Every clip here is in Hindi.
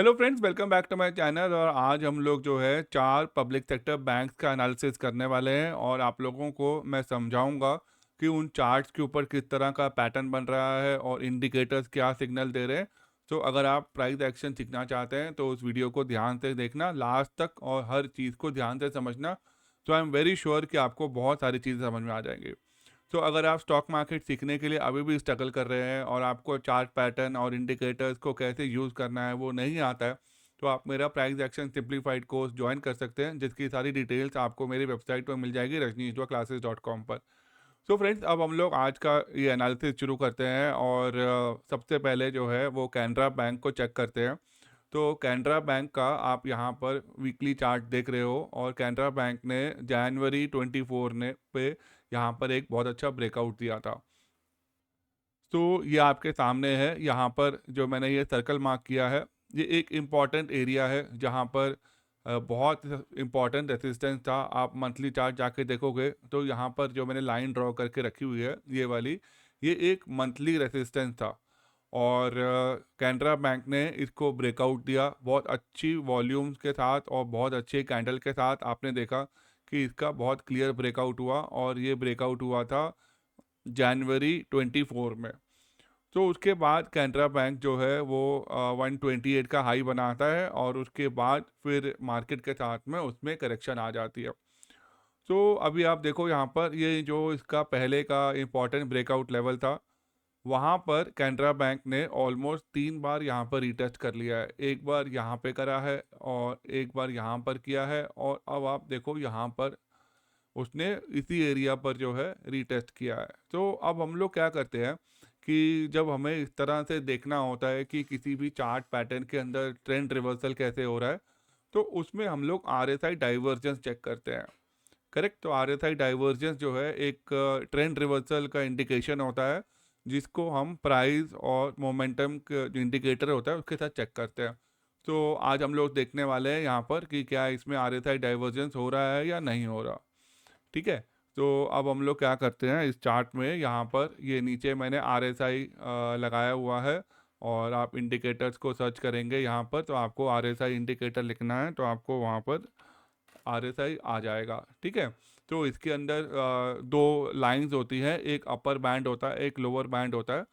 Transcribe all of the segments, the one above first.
Hello friends, welcome back to my channel. और आज हम लोग जो है 4 पब्लिक सेक्टर बैंक्स का एनालिसिस करने वाले हैं और आप लोगों को मैं समझाऊंगा कि उन चार्ट्स के ऊपर किस तरह का पैटर्न बन रहा है और इंडिकेटर्स क्या सिग्नल दे रहे हैं। तो अगर आप प्राइस एक्शन सीखना चाहते हैं तो उस वीडियो को ध्यान से देखना लास्ट तक और हर चीज़ को ध्यान से समझना। तो आई एम वेरी श्योर कि आपको बहुत सारी चीज़ें समझ में आ जाएंगी। तो अगर आप स्टॉक मार्केट सीखने के लिए अभी भी स्ट्रगल कर रहे हैं और आपको चार्ट पैटर्न और इंडिकेटर्स को कैसे यूज़ करना है वो नहीं आता है, तो आप मेरा price action simplified course join कर सकते हैं, जिसकी सारी डिटेल्स आपको मेरी वेबसाइट पर मिल जाएगी rajneeshwaclasses.com पर। सो फ्रेंड्स, अब हम लोग आज का ये एनालिसिस शुरू करते हैं और सबसे पहले जो है वो कैनरा बैंक को चेक करते हैं। तो कैनरा बैंक का आप यहाँ पर वीकली चार्ट देख रहे हो और कैनरा बैंक ने जनवरी 24 ने पे यहाँ पर एक बहुत अच्छा ब्रेकआउट दिया था। तो ये आपके सामने है, यहाँ पर जो मैंने ये सर्कल मार्क किया है, ये एक इम्पॉर्टेंट एरिया है जहाँ पर बहुत इम्पॉर्टेंट रेसिस्टेंस था। आप मंथली चार्ट जाके देखोगे तो यहाँ पर जो मैंने लाइन ड्रॉ करके रखी हुई है ये वाली, ये एक मंथली रेसिस्टेंस था। और कैनरा बैंक ने इसको ब्रेकआउट दिया बहुत अच्छी वॉल्यूम्स के साथ और बहुत अच्छे कैंडल के साथ। आपने देखा कि इसका बहुत क्लियर ब्रेकआउट हुआ और ये ब्रेकआउट हुआ था जनवरी 24 में। तो उसके बाद कैनरा बैंक जो है वो 128 का हाई बनाता है और उसके बाद फिर मार्केट के साथ में उसमें करेक्शन आ जाती है। तो अभी आप देखो यहाँ पर ये जो इसका पहले का इम्पोर्टेंट ब्रेकआउट लेवल था, वहाँ पर कैनरा बैंक ने ऑलमोस्ट 3 बार यहाँ पर रीटेस्ट कर लिया है। एक बार यहाँ पे करा है और एक बार यहाँ पर किया है और अब आप देखो यहाँ पर उसने इसी एरिया पर जो है रीटेस्ट किया है। तो अब हम लोग क्या करते हैं कि जब हमें इस तरह से देखना होता है कि किसी भी चार्ट पैटर्न के अंदर ट्रेंड रिवर्सल कैसे हो रहा है, तो उसमें हम लोग आरएसआई डाइवर्जेंस चेक करते हैं। करेक्ट। तो आरएसआई डाइवर्जेंस जो है एक ट्रेंड रिवर्सल का इंडिकेशन होता है, जिसको हम प्राइस और मोमेंटम का जो इंडिकेटर होता है उसके साथ चेक करते हैं। तो आज हम लोग देखने वाले हैं यहाँ पर कि क्या इसमें आरएसआई डाइवर्जेंस हो रहा है या नहीं हो रहा। ठीक है। तो अब हम लोग क्या करते हैं इस चार्ट में, यहाँ पर ये नीचे मैंने RSI लगाया हुआ है और आप इंडिकेटर्स को सर्च करेंगे यहाँ पर, तो आपको RSI इंडिकेटर लिखना है तो आपको वहाँ पर RSI आ जाएगा। ठीक है। तो इसके अंदर दो लाइंस होती हैं, एक अपर बैंड होता है एक लोअर बैंड होता है।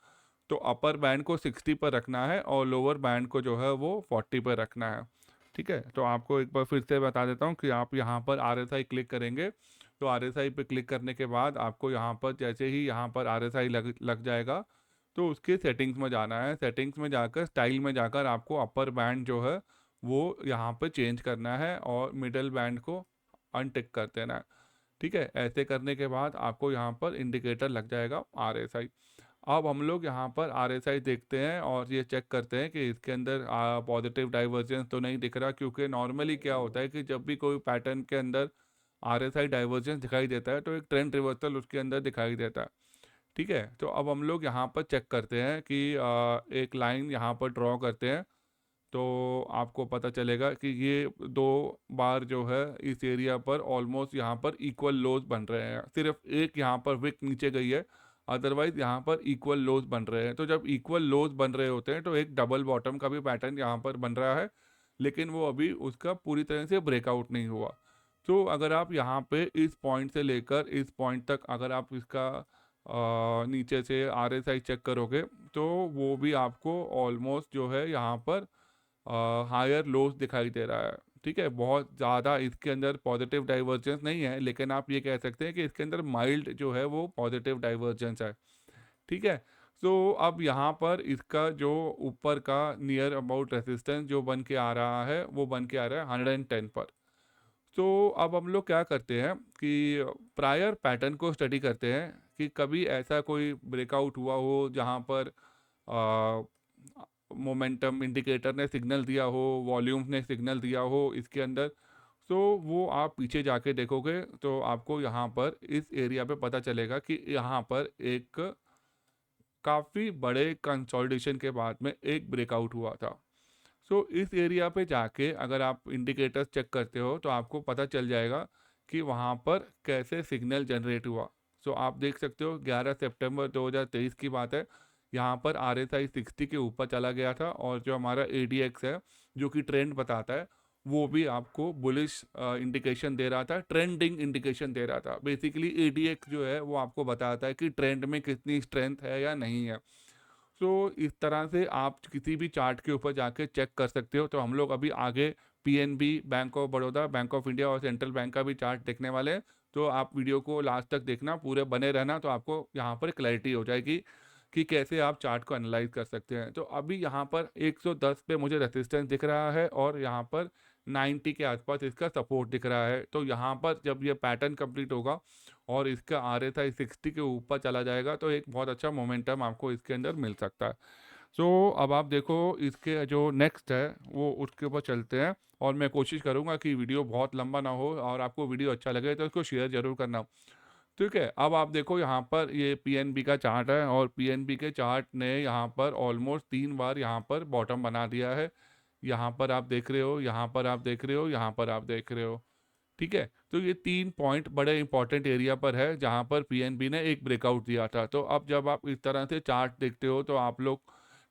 तो अपर बैंड को 60 पर रखना है और लोअर बैंड को जो है वो 40 पर रखना है। ठीक है। तो आपको एक बार फिर से बता देता हूँ कि आप यहाँ पर RSI क्लिक करेंगे तो RSI पे क्लिक करने के बाद आपको यहाँ पर जैसे ही यहाँ पर RSI लग जाएगा तो उसके सेटिंग्स में जाना है। सेटिंग्स में जाकर स्टाइल में जाकर आपको अपर बैंड जो है वो यहाँ पर चेंज करना है और मिडल बैंड को अनटिक कर देना है। ठीक है। ऐसे करने के बाद आपको यहाँ पर इंडिकेटर लग जाएगा RSI। अब हम लोग यहाँ पर RSI देखते हैं और ये चेक करते हैं कि इसके अंदर पॉजिटिव डाइवर्जेंस तो नहीं दिख रहा, क्योंकि नॉर्मली क्या होता है कि जब भी कोई पैटर्न के अंदर RSI डाइवर्जेंस दिखाई देता है तो एक ट्रेंड रिवर्सल उसके अंदर दिखाई देता है। ठीक है। तो अब हम लोग यहाँ पर चेक करते हैं कि एक लाइन यहाँ पर ड्रॉ करते हैं तो आपको पता चलेगा कि ये 2 बार जो है इस एरिया पर ऑलमोस्ट यहाँ पर इक्वल लोज बन रहे हैं। सिर्फ एक यहाँ पर विक नीचे गई है, अदरवाइज यहाँ पर इक्वल लोज बन रहे हैं। तो जब इक्वल लोज बन रहे होते हैं तो एक डबल बॉटम का भी पैटर्न यहाँ पर बन रहा है, लेकिन वो अभी उसका पूरी तरह से ब्रेकआउट नहीं हुआ। तो अगर आप यहाँ पे इस पॉइंट से लेकर इस पॉइंट तक अगर आप इसका नीचे से RSI चेक करोगे तो वो भी आपको ऑलमोस्ट जो है यहाँ पर हायर लोस दिखाई दे रहा है। ठीक है। बहुत ज़्यादा इसके अंदर पॉजिटिव डाइवर्जेंस नहीं है, लेकिन आप ये कह सकते हैं कि इसके अंदर माइल्ड जो है वो पॉजिटिव डाइवर्जेंस है। ठीक है। तो अब यहाँ पर इसका जो ऊपर का नियर अबाउट रेसिस्टेंस जो बन के आ रहा है वो बन के आ रहा है 110 पर। तो अब हम लोग क्या करते हैं कि प्रायर पैटर्न को स्टडी करते हैं कि कभी ऐसा कोई ब्रेकआउट हुआ हो जहाँ पर मोमेंटम इंडिकेटर ने सिग्नल दिया हो, वॉल्यूम्स ने सिग्नल दिया हो इसके अंदर। तो वो आप पीछे जाके देखोगे तो आपको यहाँ पर इस एरिया पे पता चलेगा कि यहाँ पर एक काफ़ी बड़े कंसोलिडेशन के बाद में एक ब्रेकआउट हुआ था। सो इस एरिया पे जाके अगर आप इंडिकेटर्स चेक करते हो तो आपको पता चल जाएगा कि वहाँ पर कैसे सिग्नल जनरेट हुआ। सो आप देख सकते हो 11 सितंबर 2023 की बात है। यहाँ पर RSI 60 के ऊपर चला गया था और जो हमारा ADX है जो कि ट्रेंड बताता है वो भी आपको बुलिश इंडिकेशन दे रहा था, ट्रेंडिंग इंडिकेशन दे रहा था। बेसिकली ADX जो है वो आपको बताता है कि ट्रेंड में कितनी स्ट्रेंथ है या नहीं है। तो इस तरह से आप किसी भी चार्ट के ऊपर जाके चेक कर सकते हो। तो हम लोग अभी आगे PNB, bank of Baroda, bank of India और सेंट्रल बैंक का भी चार्ट देखने वाले हैं। तो आप वीडियो को लास्ट तक देखना, पूरे बने रहना, तो आपको यहाँ पर क्लैरिटी हो जाएगी कि कैसे आप चार्ट को एनालाइज कर सकते हैं। तो अभी यहाँ पर 110 पे मुझे रेसिस्टेंस दिख रहा है और यहाँ पर 90 के आसपास इसका सपोर्ट दिख रहा है। तो यहाँ पर जब ये पैटर्न कंप्लीट होगा और इसका RSI 60 के ऊपर चला जाएगा तो एक बहुत अच्छा मोमेंटम आपको इसके अंदर मिल सकता है। सो अब आप देखो इसके जो नेक्स्ट है वो उसके ऊपर चलते हैं और मैं कोशिश करूँगा कि वीडियो बहुत लंबा ना हो और आपको वीडियो अच्छा लगे तो इसको शेयर ज़रूर करना। ठीक है, अब आप देखो यहाँ पर ये PNB का चार्ट है और PNB के चार्ट ने यहाँ पर ऑलमोस्ट 3 बार यहाँ पर बॉटम बना दिया है। यहाँ पर आप देख रहे हो, यहाँ पर आप देख रहे हो, यहाँ पर आप देख रहे हो। ठीक है, तो ये 3 पॉइंट बड़े इंपॉर्टेंट एरिया पर है जहाँ पर PNB ने एक ब्रेकआउट दिया था। तो अब जब आप इस तरह से चार्ट देखते हो तो आप लोग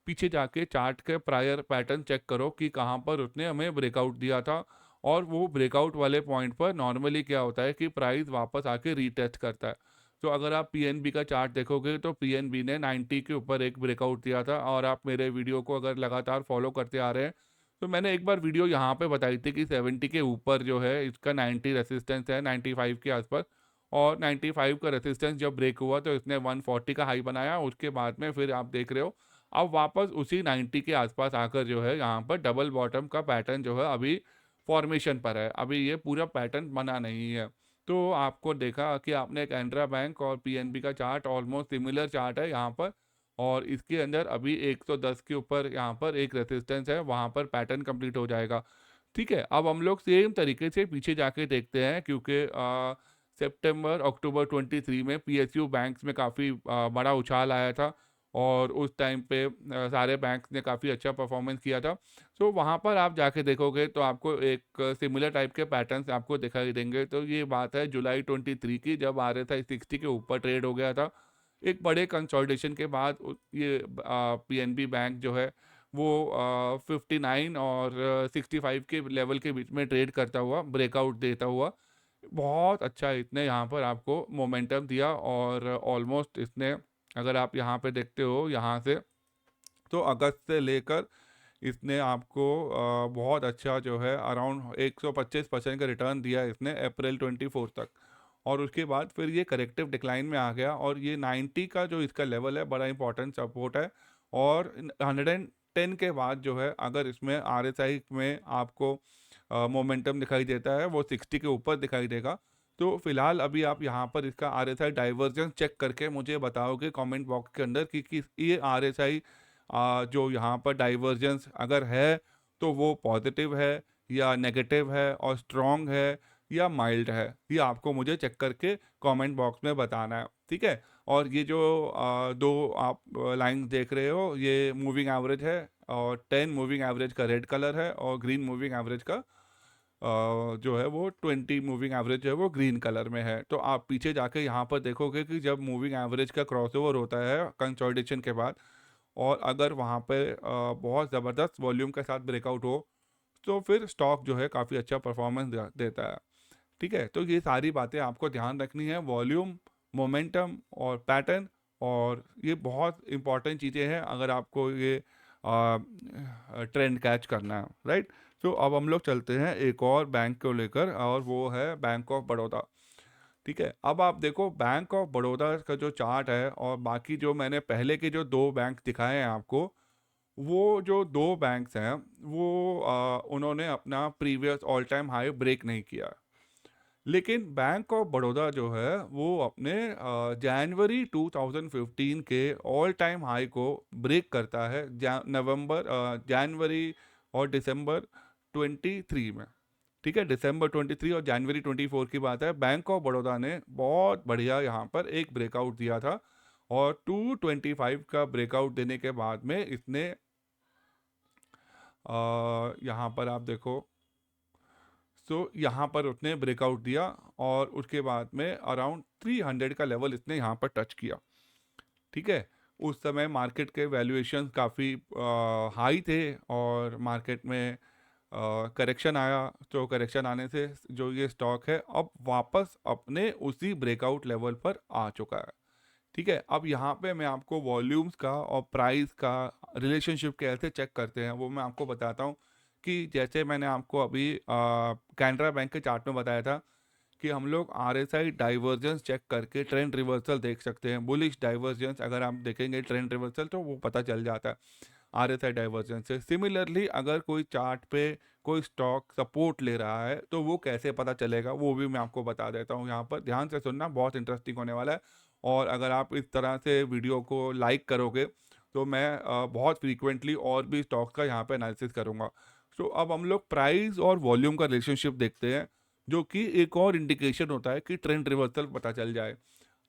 पीछे जाके चार्ट के प्रायर पैटर्न चेक करो कि कहाँ पर उसने हमें ब्रेकआउट दिया था। और वो ब्रेकआउट वाले पॉइंट पर नॉर्मली क्या होता है कि प्राइस वापस आके रीटेस्ट करता है। तो अगर आप PNB का चार्ट देखोगे तो PNB ने 90 के ऊपर एक ब्रेकआउट दिया था और आप मेरे वीडियो को अगर लगातार फॉलो करते आ रहे हैं तो मैंने एक बार वीडियो यहाँ पे बताई थी कि 70 के ऊपर जो है इसका 90 रेसिस्टेंस है, 95 के आसपास। और 95 का रेसिस्टेंस जब ब्रेक हुआ तो इसने 140 का हाई बनाया। उसके बाद में फिर आप देख रहे हो अब वापस उसी 90 के आसपास आकर जो है यहाँ पर डबल बॉटम का पैटर्न जो है अभी फॉर्मेशन पर है। अभी ये पूरा पैटर्न बना नहीं है। तो आपको देखा कि आपने कैनरा बैंक और PNB का चार्ट ऑलमोस्ट सिमिलर चार्ट है यहाँ पर और इसके अंदर अभी 110 के ऊपर यहाँ पर एक रेसिस्टेंस है, वहाँ पर पैटर्न कंप्लीट हो जाएगा। ठीक है, अब हम लोग सेम तरीके से पीछे जाके देखते हैं क्योंकि सितंबर अक्टूबर 23 में PSU बैंक्स में काफ़ी बड़ा उछाल आया था और उस टाइम पे सारे बैंक्स ने काफ़ी अच्छा परफॉर्मेंस किया था। तो वहाँ पर आप जाके देखोगे तो आपको एक सिमिलर टाइप के पैटर्न्स आपको दिखाई देंगे। तो ये बात है जुलाई 23 की, जब RSI 60 के ऊपर ट्रेड हो गया था। एक बड़े कंसोलिडेशन के बाद ये PNB बैंक जो है वो 59 और 65 के लेवल के बीच में ट्रेड करता हुआ ब्रेकआउट देता हुआ बहुत अच्छा इसने यहाँ पर आपको मोमेंटम दिया और ऑलमोस्ट इसने, अगर आप यहाँ पे देखते हो यहाँ से, तो अगस्त से लेकर इसने आपको बहुत अच्छा जो है अराउंड 125% का रिटर्न दिया इसने अप्रैल 24 तक। और उसके बाद फिर ये करेक्टिव डिक्लाइन में आ गया और ये 90 का जो इसका लेवल है बड़ा इंपॉर्टेंट सपोर्ट है। और 110 के बाद जो है अगर इसमें RSI में आपको मोमेंटम दिखाई देता है वो 60 के ऊपर दिखाई देगा। तो फिलहाल अभी आप यहाँ पर इसका RSI डाइवर्जेंस चेक करके मुझे बताओगे कमेंट बॉक्स के अंदर कि ये RSI जो यहाँ पर डाइवर्जेंस अगर है तो वो पॉजिटिव है या नेगेटिव है और स्ट्रॉन्ग है या माइल्ड है, ये आपको मुझे चेक करके कमेंट बॉक्स में बताना है। ठीक है, और ये जो दो आप लाइन देख रहे हो ये मूविंग एवरेज है और 10 मूविंग एवरेज का रेड कलर है और ग्रीन मूविंग एवरेज का जो है वो 20 मूविंग एवरेज जो है वो ग्रीन कलर में है। तो आप पीछे जाके यहाँ पर देखोगे कि जब मूविंग एवरेज का क्रॉसओवर होता है कंसोलिडेशन के बाद और अगर वहाँ पे बहुत ज़बरदस्त वॉल्यूम के साथ ब्रेकआउट हो तो फिर स्टॉक जो है काफ़ी अच्छा परफॉर्मेंस देता है। ठीक है, तो ये सारी बातें आपको ध्यान रखनी है, वॉल्यूम, मोमेंटम और पैटर्न, और ये बहुत इंपॉर्टेंट चीज़ें हैं अगर आपको ये ट्रेंड कैच करना है, राइट। तो अब हम लोग चलते हैं एक और बैंक को लेकर और वो है बैंक ऑफ बड़ौदा। ठीक है, अब आप देखो बैंक ऑफ बड़ौदा का जो चार्ट है और बाकी जो मैंने पहले के जो दो बैंक दिखाए हैं आपको, वो जो दो बैंक्स हैं वो उन्होंने अपना previous all time high break नहीं किया। लेकिन बैंक ऑफ बड़ौदा जो है वो अपने जनवरी 2015 के ऑल टाइम हाई को ब्रेक करता है जनवरी और दिसंबर 23 में। ठीक है, दिसंबर 23 और जनवरी 24 की बात है। बैंक ऑफ बड़ौदा ने बहुत बढ़िया यहाँ पर एक ब्रेकआउट दिया था और 225 का ब्रेकआउट देने के बाद में इसने यहाँ पर आप देखो, तो यहाँ पर उसने ब्रेकआउट दिया और उसके बाद में अराउंड 300 का लेवल इसने यहाँ पर टच किया। ठीक है, उस समय मार्केट के वैल्यूएशन काफ़ी हाई थे और मार्केट में करेक्शन आया, तो करेक्शन आने से जो ये स्टॉक है अब वापस अपने उसी ब्रेकआउट लेवल पर आ चुका है। ठीक है, अब यहाँ पे मैं आपको वॉल्यूम्स का और प्राइस का रिलेशनशिप कैसे चेक करते हैं वो मैं आपको बताता हूँ। कि जैसे मैंने आपको अभी कैनरा बैंक के चार्ट में बताया था कि हम लोग आरएसआई डाइवर्जेंस चेक करके ट्रेंड रिवर्सल देख सकते हैं। बुलिश डाइवर्जेंस अगर आप देखेंगे ट्रेंड रिवर्सल तो वो पता चल जाता है आरएसआई डाइवर्जेंस से। सिमिलरली अगर कोई चार्ट पे कोई स्टॉक सपोर्ट ले रहा है तो वो कैसे पता चलेगा वो भी मैं आपको बता देता हूँ। यहाँ पर ध्यान से सुनना, बहुत इंटरेस्टिंग होने वाला है। और अगर आप इस तरह से वीडियो को लाइक करोगे तो मैं बहुत फ्रीक्वेंटली और भी स्टॉक्स का यहाँ पे एनालिसिस करूँगा। तो अब हम लोग प्राइस और वॉल्यूम का रिलेशनशिप देखते हैं, जो कि एक और इंडिकेशन होता है कि ट्रेंड रिवर्सल पता चल जाए।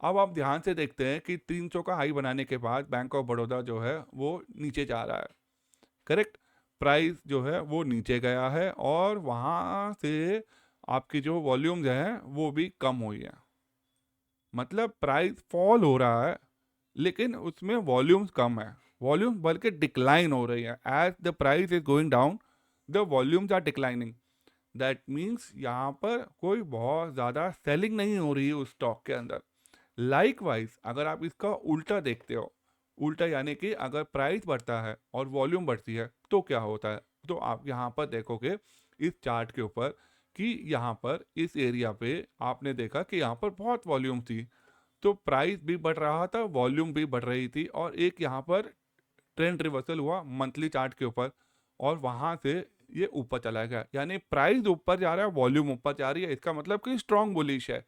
अब आप ध्यान से देखते हैं कि 300 का हाई बनाने के बाद बैंक ऑफ बड़ौदा जो है वो नीचे जा रहा है। करेक्ट, प्राइस जो है वो नीचे गया है और वहाँ से आपकी जो वॉल्यूम्स हैं वो भी कम हुई है। मतलब प्राइस फॉल हो रहा है लेकिन उसमें वॉल्यूम्स कम है, वॉल्यूम बल्कि डिक्लाइन हो रही है। As the price is going down the volumes are declining. That means यहाँ पर कोई बहुत ज़्यादा सेलिंग नहीं हो रही है उस स्टॉक के अंदर। लाइकवाइज अगर आप इसका उल्टा देखते हो, उल्टा यानी कि अगर प्राइस बढ़ता है और वॉल्यूम बढ़ती है तो क्या होता है, तो आप यहाँ पर देखोगे इस चार्ट के ऊपर कि यहाँ पर इस एरिया पे आपने देखा कि यहाँ पर बहुत वॉल्यूम थी, तो प्राइस भी बढ़ रहा था, वॉल्यूम भी बढ़ रही थी, और एक यहाँ पर ट्रेंड रिवर्सल हुआ मंथली चार्ट के ऊपर और वहां से ये ऊपर चला गया। यानी प्राइस ऊपर जा रहा है, वॉल्यूम ऊपर जा रही है, इसका मतलब कि स्ट्रॉन्ग बुलिश है।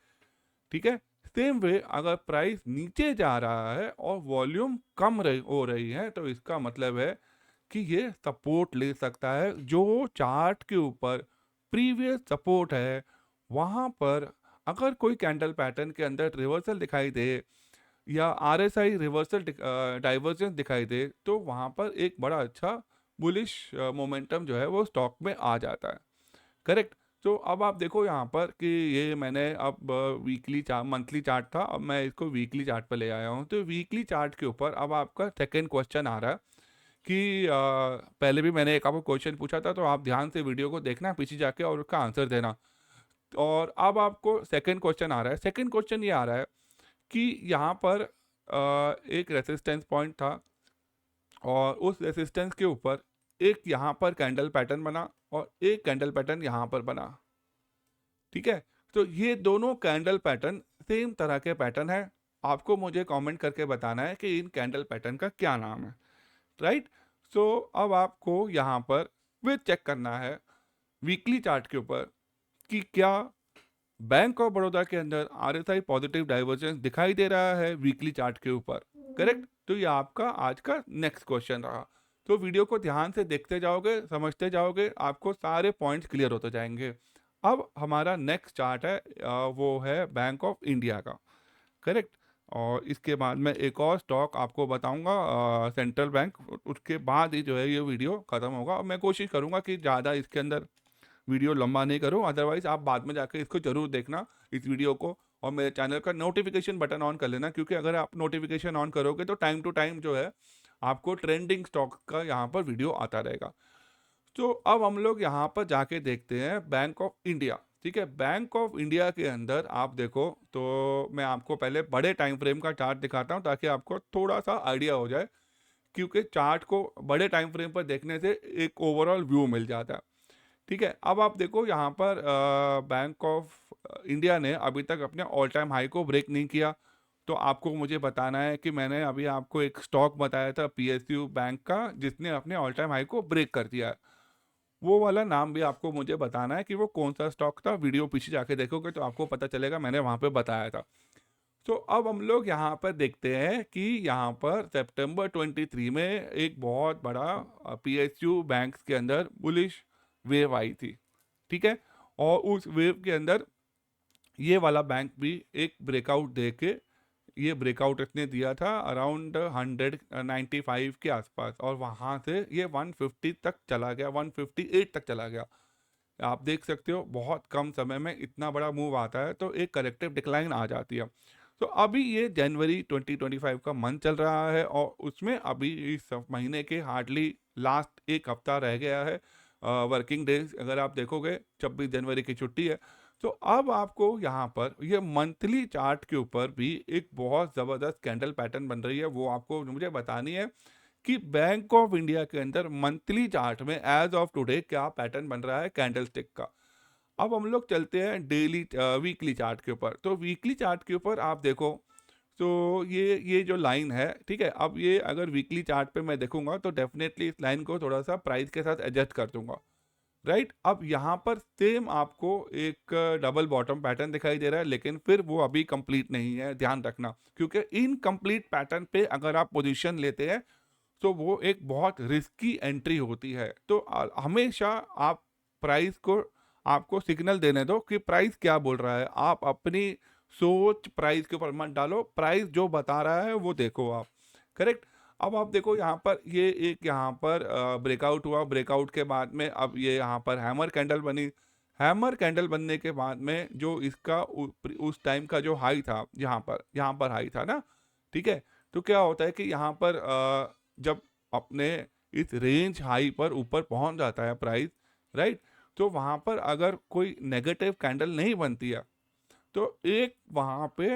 ठीक है, सेम वे अगर प्राइस नीचे जा रहा है और वॉल्यूम कम हो रही है तो इसका मतलब है कि ये सपोर्ट ले सकता है। जो चार्ट के ऊपर प्रीवियस सपोर्ट है वहां पर अगर कोई कैंडल पैटर्न के अंदर रिवर्सल दिखाई दे या आरएसआई रिवर्सल डाइवर्जेंस दिखाई दे तो वहां पर एक बड़ा अच्छा बुलिश मोमेंटम जो है वो स्टॉक में आ जाता है। करेक्ट। तो अब आप देखो यहाँ पर कि ये मैंने अब वीकली चार्ट, मंथली चार्ट था, अब मैं इसको वीकली चार्ट पर ले आया हूँ। तो वीकली चार्ट के ऊपर अब आपका सेकेंड क्वेश्चन आ रहा है कि पहले भी मैंने एक आपको क्वेश्चन पूछा था, तो आप ध्यान से वीडियो को देखना पीछे जाके और उसका आंसर देना। और अब आपको सेकेंड क्वेश्चन आ रहा है। सेकेंड क्वेश्चन ये आ रहा है कि यहाँ पर एक रेसिस्टेंस पॉइंट था और उस रेसिस्टेंस के ऊपर एक यहाँ पर कैंडल पैटर्न बना और एक कैंडल पैटर्न यहाँ पर बना। ठीक है, तो ये दोनों कैंडल पैटर्न सेम तरह के पैटर्न है। आपको मुझे कमेंट करके बताना है कि इन कैंडल पैटर्न का क्या नाम है। राइट। सो अब आपको यहाँ पर वे चेक करना है वीकली चार्ट के ऊपर कि क्या बैंक ऑफ बड़ौदा के अंदर आरएसआई पॉजिटिव डाइवर्जेंस दिखाई दे रहा है वीकली चार्ट के ऊपर। करेक्ट। तो ये आपका आज का नेक्स्ट क्वेश्चन रहा। तो वीडियो को ध्यान से देखते जाओगे, समझते जाओगे, आपको सारे पॉइंट्स क्लियर होते जाएंगे। अब हमारा नेक्स्ट चार्ट है वो है बैंक ऑफ इंडिया का। करेक्ट। और इसके बाद मैं एक और स्टॉक आपको बताऊंगा सेंट्रल बैंक, उसके बाद ही जो है ये वीडियो ख़त्म होगा। और मैं कोशिश करूंगा कि ज़्यादा इसके अंदर वीडियो लंबा नहीं करूं, अदरवाइज आप बाद में जाकर इसको जरूर देखना इस वीडियो को, और मेरे चैनल का नोटिफिकेशन बटन ऑन कर लेना, क्योंकि अगर आप नोटिफिकेशन ऑन करोगे तो टाइम टू टाइम जो है आपको ट्रेंडिंग स्टॉक का यहाँ पर वीडियो आता रहेगा। तो अब हम लोग यहाँ पर जाके देखते हैं बैंक ऑफ इंडिया। ठीक है, बैंक ऑफ इंडिया के अंदर आप देखो तो मैं आपको पहले बड़े टाइम फ्रेम का चार्ट दिखाता हूँ ताकि आपको थोड़ा सा आइडिया हो जाए, क्योंकि चार्ट को बड़े टाइम फ्रेम पर देखने से एक ओवरऑल व्यू मिल जाता है। ठीक है, अब आप देखो यहाँ पर बैंक ऑफ इंडिया ने अभी तक अपने ऑल टाइम हाई को ब्रेक नहीं किया। तो आपको मुझे बताना है कि मैंने अभी आपको एक स्टॉक बताया था पीएसयू बैंक का जिसने अपने ऑल टाइम हाई को ब्रेक कर दिया है। वो वाला नाम भी आपको मुझे बताना है कि वो कौन सा स्टॉक था। वीडियो पीछे जाके देखोगे तो आपको पता चलेगा, मैंने वहाँ पे बताया था। तो अब हम लोग यहाँ पर देखते हैं कि यहाँ पर सितंबर 23 में एक बहुत बड़ा पीएसयू बैंक के अंदर बुलिश वेव आई थी। ठीक है, और उस वेव के अंदर ये वाला बैंक भी एक ब्रेकआउट दे के, ये ब्रेकआउट इसने दिया था अराउंड 195 के आसपास, और वहाँ से ये 150 तक चला गया, 158 तक चला गया। आप देख सकते हो बहुत कम समय में इतना बड़ा मूव आता है तो एक करेक्टिव डिक्लाइन आ जाती है। तो अभी ये जनवरी 2025 का मंथ चल रहा है और उसमें अभी इस महीने के हार्डली लास्ट एक हफ्ता रह गया है वर्किंग डेज। अगर आप देखोगे 26 जनवरी की छुट्टी है। तो अब आपको यहाँ पर ये मंथली चार्ट के ऊपर भी एक बहुत ज़बरदस्त कैंडल पैटर्न बन रही है, वो आपको मुझे बतानी है कि बैंक ऑफ इंडिया के अंदर मंथली चार्ट में एज ऑफ टुडे क्या पैटर्न बन रहा है कैंडल स्टिक का। अब हम लोग चलते हैं डेली वीकली चार्ट के ऊपर। तो वीकली चार्ट के ऊपर आप देखो, तो ये जो लाइन है, ठीक है, अब ये अगर वीकली चार्ट पे मैं देखूंगा तो डेफिनेटली इस लाइन को थोड़ा सा प्राइस के साथ एडजस्ट कर दूंगा, राइट। अब यहाँ पर सेम आपको एक डबल बॉटम पैटर्न दिखाई दे रहा है, लेकिन फिर वो अभी कंप्लीट नहीं है, ध्यान रखना, क्योंकि इनकम्प्लीट पैटर्न पे अगर आप पोजीशन लेते हैं तो वो एक बहुत रिस्की एंट्री होती है। तो हमेशा आप प्राइस को, आपको सिग्नल देने दो कि प्राइस क्या बोल रहा है। आप अपनी सोच प्राइस के ऊपर मत डालो, प्राइस जो बता रहा है वो देखो आप, करेक्ट। अब आप देखो यहाँ पर ये एक यहाँ पर ब्रेकआउट हुआ, ब्रेकआउट के बाद में अब ये यहाँ पर हैमर कैंडल बनी। हैमर कैंडल बनने के बाद में जो इसका उस टाइम का जो हाई था, यहाँ पर हाई था ना, ठीक है। तो क्या होता है कि यहाँ पर जब अपने इस रेंज हाई पर ऊपर पहुंच जाता है प्राइस, राइट, तो वहां पर अगर कोई नेगेटिव कैंडल नहीं बनती है तो एक वहां पे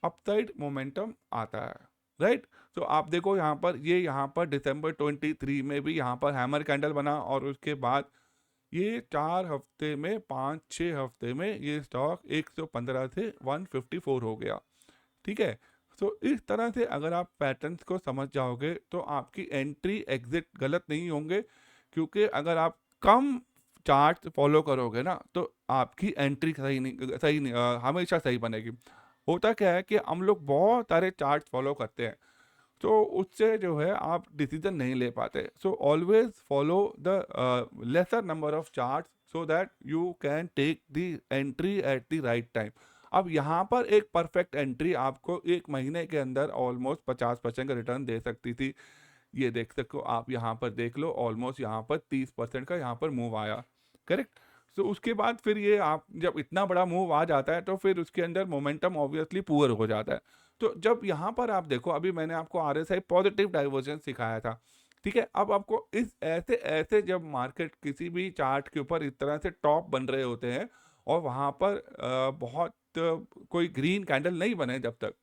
अपसाइड मोमेंटम आता है, राइट। तो आप देखो यहाँ पर ये यहाँ पर दिसंबर 23 में भी यहाँ पर हैमर कैंडल बना और उसके बाद ये 4 हफ्ते में, 5-6 हफ्ते में ये स्टॉक 115 से 154 हो गया, ठीक है। तो इस तरह से अगर आप पैटर्न्स को समझ जाओगे तो आपकी एंट्री एग्जिट गलत नहीं होंगे, क्योंकि अगर आप कम चार्ट फॉलो करोगे ना तो आपकी एंट्री सही नहीं हमेशा सही बनेगी। होता क्या है कि हम लोग बहुत सारे चार्ट फॉलो करते हैं, तो उससे जो है आप डिसीजन नहीं ले पाते। So always follow the lesser number of chart so that you can take the entry at the right time. अब यहाँ पर एक परफेक्ट एंट्री आपको एक महीने के अंदर ऑलमोस्ट 50% का रिटर्न दे सकती थी। ये देख सको आप, यहाँ पर देख लो, ऑलमोस्ट यहाँ पर 30% का यहाँ पर मूव आया, करेक्ट। तो उसके बाद फिर ये आप जब इतना बड़ा मूव आ जाता है तो फिर उसके अंदर मोमेंटम ऑब्वियसली पुअर हो जाता है। तो जब यहाँ पर आप देखो, अभी मैंने आपको RSI पॉजिटिव डाइवर्जेंस सिखाया था, ठीक है। अब आपको इस ऐसे ऐसे जब मार्केट किसी भी चार्ट के ऊपर इस तरह से टॉप बन रहे होते हैं और वहाँ पर बहुत कोई ग्रीन कैंडल नहीं बने जब तक,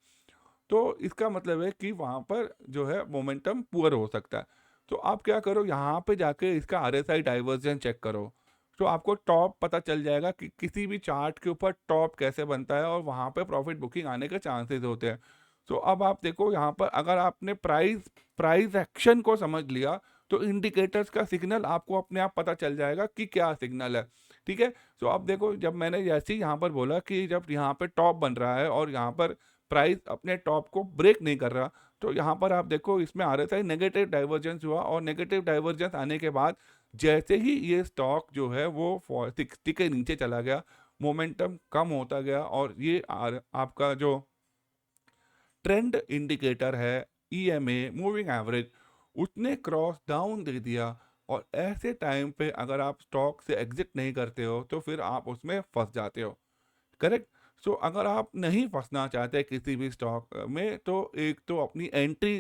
तो इसका मतलब है कि वहाँ पर जो है मोमेंटम पुअर हो सकता है। तो आप क्या करो, यहाँ पे जाके इसका RSI डाइवर्जेंस चेक करो, तो आपको टॉप पता चल जाएगा कि किसी भी चार्ट के ऊपर टॉप कैसे बनता है और वहाँ पे प्रॉफिट बुकिंग आने के चांसेस होते हैं। तो अब आप देखो यहाँ पर अगर आपने प्राइस प्राइस एक्शन को समझ लिया तो इंडिकेटर्स का सिग्नल आपको अपने आप पता चल जाएगा कि क्या सिग्नल है, ठीक है। तो अब देखो, जब मैंने जैसे ही यहाँ पर बोला कि जब यहाँ पे टॉप बन रहा है और यहाँ पर प्राइस अपने टॉप को ब्रेक नहीं कर रहा, तो यहाँ पर आप देखो इसमें RSI नेगेटिव डाइवर्जेंस हुआ और नेगेटिव डाइवर्जेंस आने के बाद जैसे ही ये स्टॉक जो है वो 60 के नीचे चला गया, मोमेंटम कम होता गया और ये आपका जो ट्रेंड इंडिकेटर है, EMA मूविंग एवरेज, उसने क्रॉस डाउन दे दिया। और ऐसे टाइम पे अगर आप स्टॉक से एग्जिट नहीं करते हो तो फिर आप उसमें फंस जाते हो, करेक्ट। सो अगर आप नहीं फंसना चाहते किसी भी स्टॉक में, तो एक तो अपनी एंट्री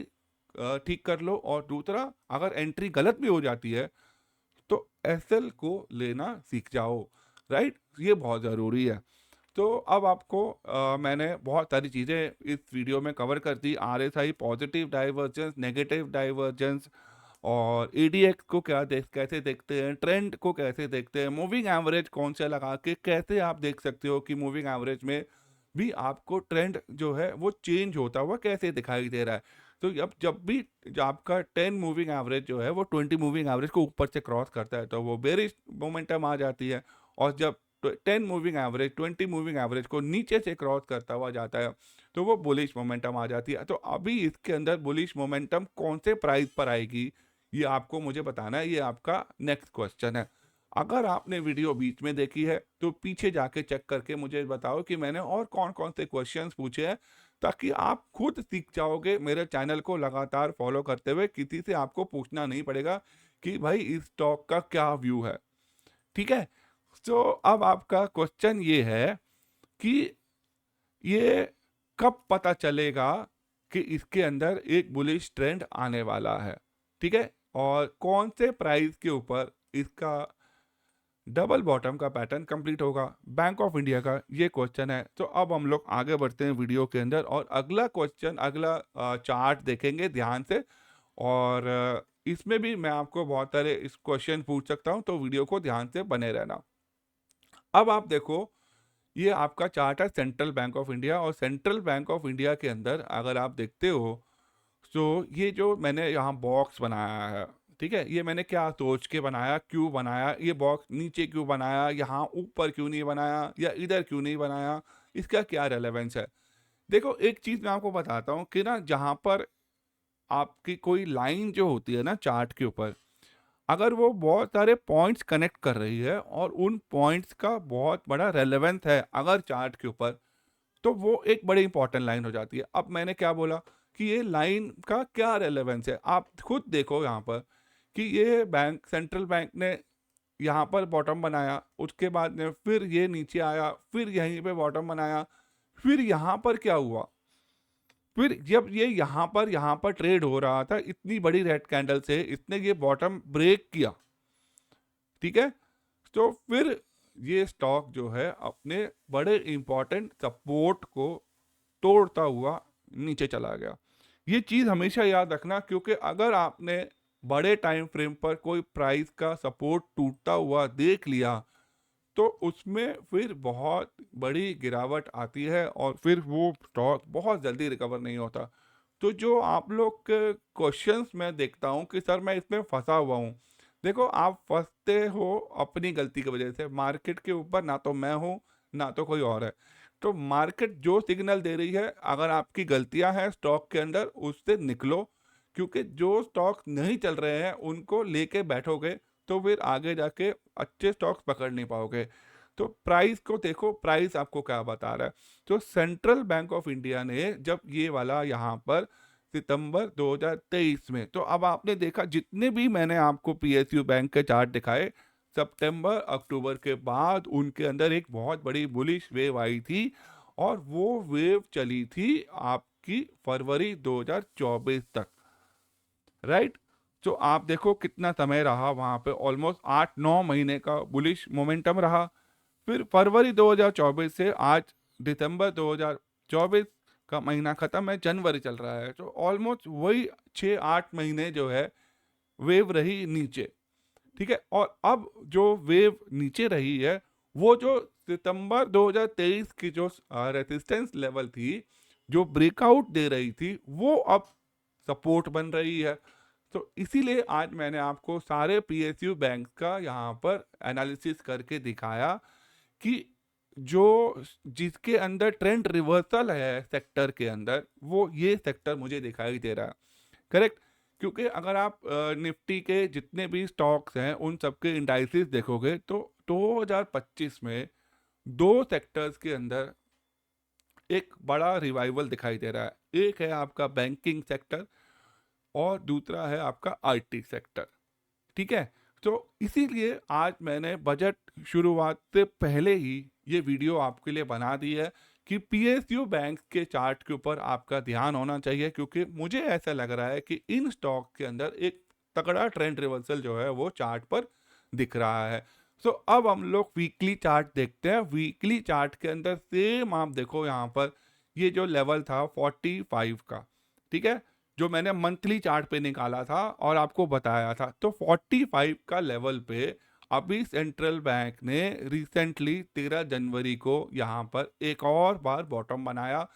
ठीक कर लो और दूसरा, अगर एंट्री गलत भी हो जाती है तो SL को लेना सीख जाओ, राइट। ये बहुत ज़रूरी है। तो अब आपको मैंने बहुत सारी चीज़ें इस वीडियो में कवर कर दी। RSI positive divergence, negative divergence, और ADX को कैसे देखते हैं, ट्रेंड को कैसे देखते हैं, मूविंग एवरेज कौन सा लगा के कैसे आप देख सकते हो कि मूविंग एवरेज में भी आपको ट्रेंड जो है वो चेंज होता हुआ कैसे दिखाई दे रहा है। तो अब जब भी आपका 10 मूविंग एवरेज जो है वो 20 मूविंग एवरेज को ऊपर से क्रॉस करता है तो वो बेरिश मोमेंटम आ जाती है, और जब 10 मूविंग एवरेज 20 मूविंग एवरेज को नीचे से क्रॉस करता हुआ जाता है तो वो बुलिश मोमेंटम आ जाती है। तो अभी इसके अंदर बुलिश मोमेंटम कौन से प्राइस पर आएगी, ये आपको मुझे बताना है, ये आपका नेक्स्ट क्वेश्चन है। अगर आपने वीडियो बीच में देखी है तो पीछे जाके चेक करके मुझे बताओ कि मैंने और कौन कौन से क्वेश्चंस पूछे हैं, ताकि आप खुद सीख जाओगे। मेरे चैनल को लगातार फॉलो करते हुए किसी से आपको पूछना नहीं पड़ेगा कि भाई इस स्टॉक का क्या व्यू है, ठीक है। तो अब आपका क्वेश्चन ये है कि ये कब पता चलेगा कि इसके अंदर एक बुलिश ट्रेंड आने वाला है, ठीक है? और कौन से प्राइस के ऊपर इसका डबल बॉटम का पैटर्न कंप्लीट होगा, बैंक ऑफ इंडिया का ये क्वेश्चन है। तो अब हम लोग आगे बढ़ते हैं वीडियो के अंदर और अगला क्वेश्चन, अगला चार्ट देखेंगे ध्यान से। और इसमें भी मैं आपको बहुत सारे इस क्वेश्चन पूछ सकता हूं, तो वीडियो को ध्यान से बने रहना। अब आप देखो, ये आपका चार्ट है सेंट्रल बैंक ऑफ इंडिया, और सेंट्रल बैंक ऑफ इंडिया के अंदर अगर आप देखते हो तो ये जो मैंने यहाँ बॉक्स बनाया है, ठीक है, ये मैंने क्या सोच के बनाया, क्यों बनाया, ये बॉक्स नीचे क्यों बनाया, यहाँ ऊपर क्यों नहीं बनाया, या इधर क्यों नहीं बनाया, इसका क्या रेलेवेंस है? देखो, एक चीज मैं आपको बताता हूँ कि ना, जहाँ पर आपकी कोई लाइन जो होती है ना चार्ट के ऊपर, अगर वो बहुत सारे पॉइंट्स कनेक्ट कर रही है और उन पॉइंट्स का बहुत बड़ा रेलेवेंस है अगर चार्ट के ऊपर, तो वो एक बड़ी इंपॉर्टेंट लाइन हो जाती है। अब मैंने क्या बोला कि ये लाइन का क्या रेलेवेंस है, आप खुद देखो यहाँ पर कि ये बैंक, सेंट्रल बैंक ने यहाँ पर बॉटम बनाया, उसके बाद में फिर ये नीचे आया, फिर यहीं पे बॉटम बनाया, फिर यहाँ पर क्या हुआ, फिर जब ये यहाँ पर ट्रेड हो रहा था इतनी बड़ी रेड कैंडल से, इसने ये बॉटम ब्रेक किया, ठीक है, तो फिर ये स्टॉक जो है अपने बड़े इंपॉर्टेंट सपोर्ट को तोड़ता हुआ नीचे चला गया। ये चीज हमेशा याद रखना, क्योंकि अगर आपने बड़े टाइम फ्रेम पर कोई प्राइस का सपोर्ट टूटता हुआ देख लिया, तो उसमें फिर बहुत बड़ी गिरावट आती है और फिर वो स्टॉक बहुत जल्दी रिकवर नहीं होता। तो जो आप लोग के क्वेश्चंस मैं देखता हूँ कि सर मैं इसमें फंसा हुआ हूँ, देखो, आप फंसते हो अपनी गलती की वजह से। मार्केट के ऊपर ना तो मैं हूँ, ना तो कोई और है। तो मार्केट जो सिग्नल दे रही है, अगर आपकी गलतियां हैं स्टॉक के अंदर, उससे निकलो, क्योंकि जो स्टॉक नहीं चल रहे हैं उनको लेके बैठोगे तो फिर आगे जाके अच्छे स्टॉक्स पकड़ नहीं पाओगे। तो प्राइस को देखो, प्राइस आपको क्या बता रहा है। तो सेंट्रल बैंक ऑफ इंडिया ने जब ये वाला यहाँ पर सितंबर 2023 में, तो अब आपने देखा जितने भी मैंने आपको पीएसयू बैंक के चार्ट दिखाए, सितंबर अक्टूबर के बाद उनके अंदर एक बहुत बड़ी बुलिश वेव आई थी, और वो वेव चली थी आपकी फरवरी 2024 तक, राइट? तो आप देखो कितना समय रहा वहां पे, ऑलमोस्ट 8-9 महीने का बुलिश मोमेंटम रहा। फिर फरवरी 2024 से आज दिसंबर 2024 का महीना खत्म है, जनवरी चल रहा है, तो ऑलमोस्ट वही 6-8 महीने जो है वेव रही नीचे, ठीक है। और अब जो वेव नीचे रही है, वो जो सितंबर 2023 की जो रेजिस्टेंस लेवल थी, जो ब्रेकआउट दे रही थी, वो अब सपोर्ट बन रही है। तो इसीलिए आज मैंने आपको सारे पीएसयू बैंक का यहाँ पर एनालिसिस करके दिखाया कि जो जिसके अंदर ट्रेंड रिवर्सल है सेक्टर के अंदर, वो ये सेक्टर मुझे दिखाई दे रहा है, करेक्ट? क्योंकि अगर आप निफ्टी के जितने भी स्टॉक्स हैं उन सबके इंडाइसिस देखोगे, तो 2025 में दो सेक्टर्स के अंदर एक बड़ा रिवाइवल दिखाई दे रहा है। एक है आपका बैंकिंग सेक्टर और दूसरा है आपका आईटी सेक्टर, ठीक है। तो इसीलिए आज मैंने बजट शुरुआत से पहले ही ये वीडियो आपके लिए बना दी है कि पीएसयू बैंक के चार्ट के ऊपर आपका ध्यान होना चाहिए, क्योंकि मुझे ऐसा लग रहा है कि इन स्टॉक के अंदर एक तगड़ा ट्रेंड रिवर्सल जो है वो चार्ट पर दिख रहा है। सो अब हम लोग वीकली चार्ट देखते हैं। वीकली चार्ट के अंदर सेम आप देखो, यहाँ पर ये जो लेवल था 45 का, ठीक है, जो मैंने मंथली चार्ट पे निकाला था और आपको बताया था, तो 45 का लेवल पे अभी सेंट्रल बैंक ने रिसेंटली 13 जनवरी को यहाँ पर एक और बार बॉटम बनाया।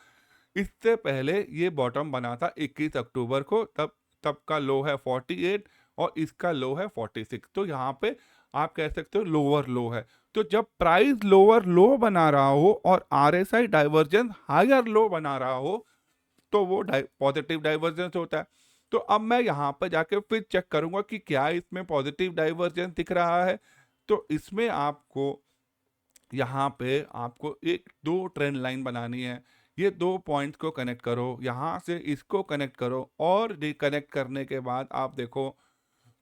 इससे पहले ये बॉटम बना था 21 अक्टूबर को, तब तब का लो है 48 और इसका लो है 46। तो यहाँ पे आप कह सकते हो लोअर लो है। तो जब प्राइस लोअर लो बना रहा हो और आरएसआई डाइवर्जेंस हायर लो बना रहा हो, तो वो पॉजिटिव डाइवर्जेंस होता है। तो अब मैं यहाँ पर जाके फिर चेक करूंगा कि क्या इसमें पॉजिटिव डाइवर्जेंस दिख रहा है। तो इसमें आपको यहाँ पे आपको एक दो ट्रेंड लाइन बनानी है। ये दो पॉइंट्स को कनेक्ट करो, यहाँ से इसको कनेक्ट करो, और कनेक्ट करने के बाद आप देखो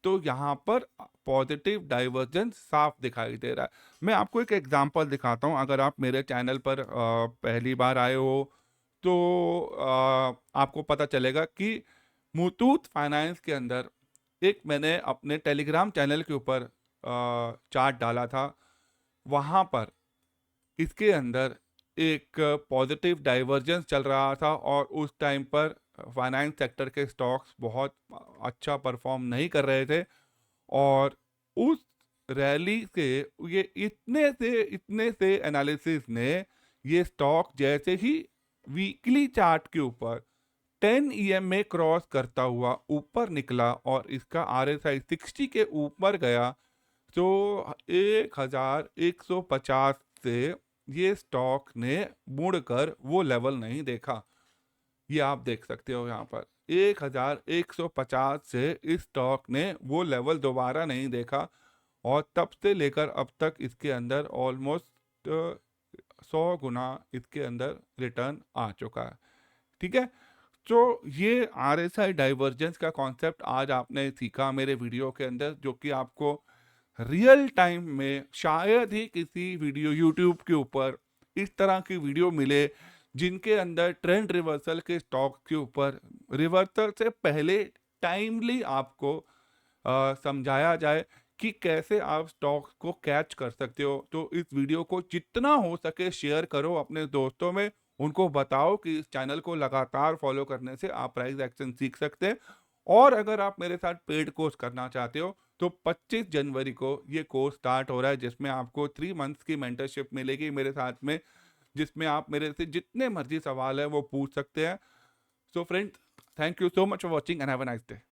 तो यहाँ पर पॉजिटिव डाइवर्जेंस साफ दिखाई दे रहा है। मैं आपको एक एग्जांपल दिखाता हूँ। अगर आप मेरे चैनल पर पहली बार आए हो तो आपको पता चलेगा कि मुथूट फाइनेंस के अंदर एक मैंने अपने टेलीग्राम चैनल के ऊपर चार्ट डाला था। वहाँ पर इसके अंदर एक पॉजिटिव डाइवर्जेंस चल रहा था और उस टाइम पर फाइनेंस सेक्टर के स्टॉक्स बहुत अच्छा परफॉर्म नहीं कर रहे थे। और उस रैली से ये इतने से एनालिसिस ने ये स्टॉक जैसे ही वीकली चार्ट के ऊपर 10 EMA क्रॉस करता हुआ ऊपर निकला और इसका RSI 60 के ऊपर गया, तो 1150 से ये स्टॉक ने मुड़कर वो लेवल नहीं देखा। ये आप देख सकते हो यहाँ पर 1150 से इस स्टॉक ने वो लेवल दोबारा नहीं देखा और तब से लेकर अब तक इसके अंदर ऑलमोस्ट 100 गुना इसके अंदर रिटर्न आ चुका है। ठीक है, तो ये RSI डाइवर्जेंस का कॉन्सेप्ट आज आपने सीखा मेरे वीडियो के अंदर, जो कि आपको रियल टाइम में शायद ही किसी वीडियो यूट्यूब के ऊपर इस तरह की वीडियो मिले जिनके अंदर ट्रेंड रिवर्सल के स्टॉक के ऊपर रिवर्सल से पहले टाइमली आपको समझाया जाए कि कैसे आप स्टॉक्स को कैच कर सकते हो। तो इस वीडियो को जितना हो सके शेयर करो अपने दोस्तों में, उनको बताओ कि इस चैनल को लगातार फॉलो करने से आप प्राइस एक्शन सीख सकते हैं। और अगर आप मेरे साथ पेड कोर्स करना चाहते हो तो 25 जनवरी को ये कोर्स स्टार्ट हो रहा है, जिसमें आपको 3 मंथ्स की मेंटरशिप मिलेगी मेरे साथ में, जिसमें आप मेरे से जितने मर्जी सवाल है वो पूछ सकते हैं। So friends, thank you so much for watching and have a nice day.